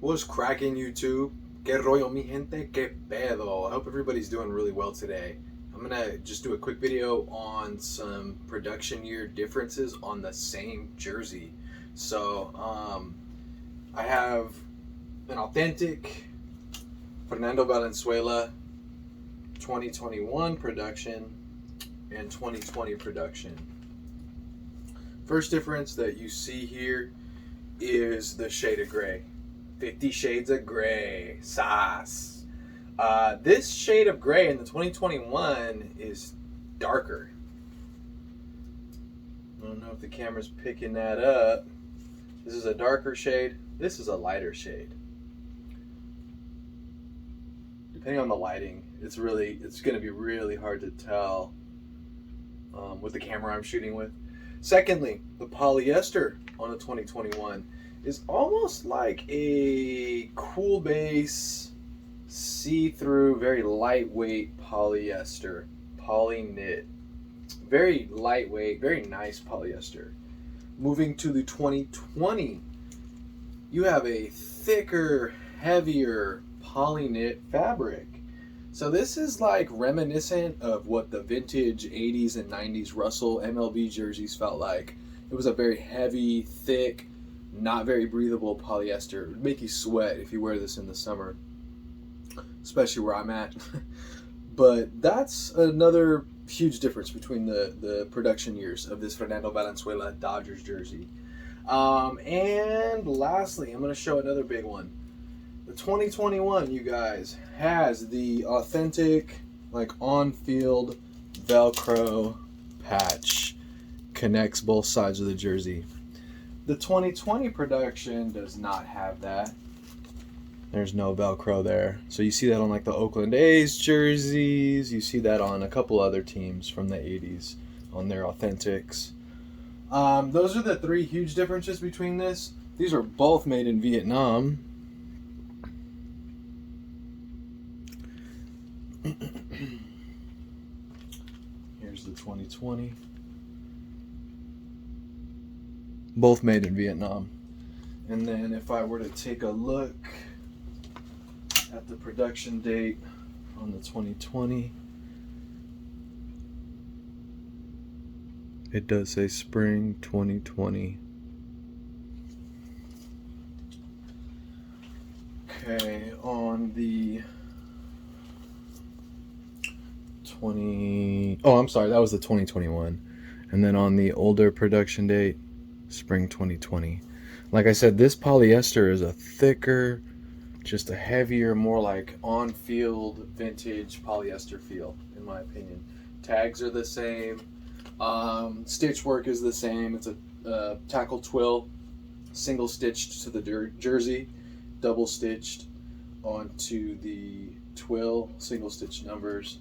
What's cracking, YouTube? Que rollo, mi gente? Que pedo? I hope everybody's doing really well today. I'm gonna just do a quick video on some production year differences on the same jersey. I have an authentic Fernando Valenzuela 2021 production and 2020 production. First difference that you see here is the shade of gray. 50 Shades of Gray, sauce. This shade of gray in the 2021 is darker. I don't know if the camera's picking that up. This is a darker shade. This is a lighter shade. Depending on the lighting, it's going to be really hard to tell with the camera I'm shooting with. Secondly, the polyester on the 2021 is almost like a cool base, see-through, very lightweight polyester, poly knit. Very lightweight, very nice polyester. Moving to the 2020, you have a thicker, heavier poly knit fabric. So this is like reminiscent of what the vintage 80s and 90s Russell MLB jerseys felt like. It was a very heavy, thick, not very breathable polyester. It would make you sweat if you wear this in the summer, especially where I'm at. But that's another huge difference between the production years of this Fernando Valenzuela Dodgers jersey. And lastly, I'm going to show another big one. The 2021, you guys, has the authentic, like on-field Velcro patch. Connects both sides of the jersey. The 2020 production does not have that. There's no Velcro there. So you see that on like the Oakland A's jerseys. You see that on a couple other teams from the 80s on their authentics. Those are the three huge differences between this. These are both made in Vietnam. Here's the 2020. Both made in Vietnam. And then if I were to take a look at the production date on the 2020, it does say spring 2020. Okay, on the I'm sorry, that was the 2021. And then on the older production date, spring 2020. Like I said, this polyester is a thicker, just a heavier, more like on-field vintage polyester feel, in my opinion. Tags are the same. Stitch work is the same. It's a tackle twill, single stitched to the jersey, double stitched onto the twill, single stitch numbers,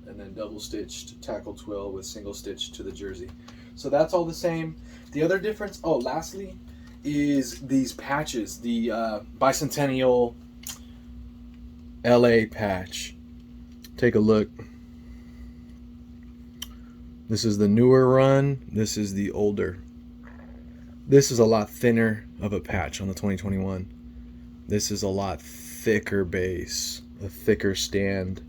and then double stitched tackle twill with single stitch to the jersey. So that's all the same. The other difference, lastly, is these patches. The Bicentennial LA patch. Take a look. This is the newer run. This is the older. This is a lot thinner of a patch on the 2021. This is a lot thicker base, a thicker stand.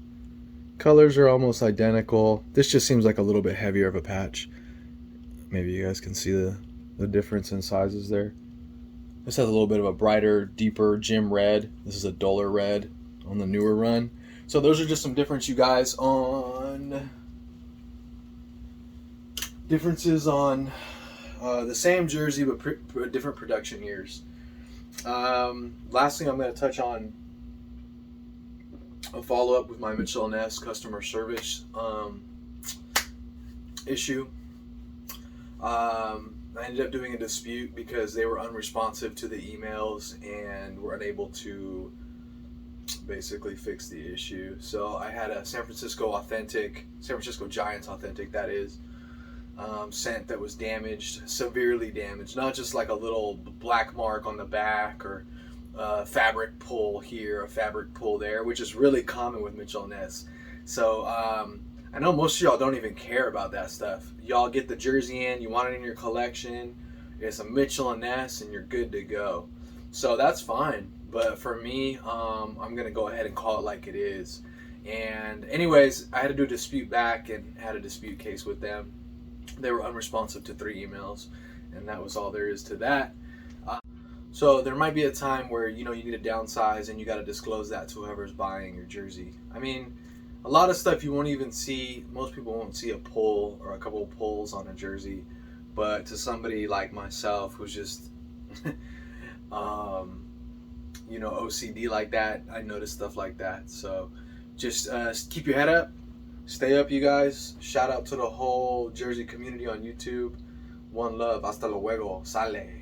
Colors are almost identical. This just seems like a little bit heavier of a patch. Maybe you guys can see the difference in sizes there. This has a little bit of a brighter, deeper gym red. This is a duller red on the newer run. So those are just some differences, you guys, on the same jersey but different production years. Lastly, I'm going to touch on a follow-up with my Mitchell & Ness customer service issue. I ended up doing a dispute because they were unresponsive to the emails and were unable to basically fix the issue. So I had a San Francisco Giants authentic, that is, sent that was damaged, severely damaged. Not just like a little black mark on the back or fabric pull here, a fabric pull there, which is really common with Mitchell & Ness. So I know most of y'all don't even care about that stuff. Y'all get the jersey in, you want it in your collection, it's a Mitchell & Ness, and you're good to go. So that's fine. But for me, I'm gonna go ahead and call it like it is. And anyways, I had to do a dispute back and had a dispute case with them. They were unresponsive to 3 emails, and that was all there is to that. So there might be a time where you need to downsize and you got to disclose that to whoever's buying your jersey. I mean, a lot of stuff you won't even see. Most people won't see a pull or a couple of pulls on a jersey, but to somebody like myself who's just OCD like that, I notice stuff like that. So just keep your head up, stay up, you guys. Shout out to the whole jersey community on YouTube. One love. Hasta luego. Sale.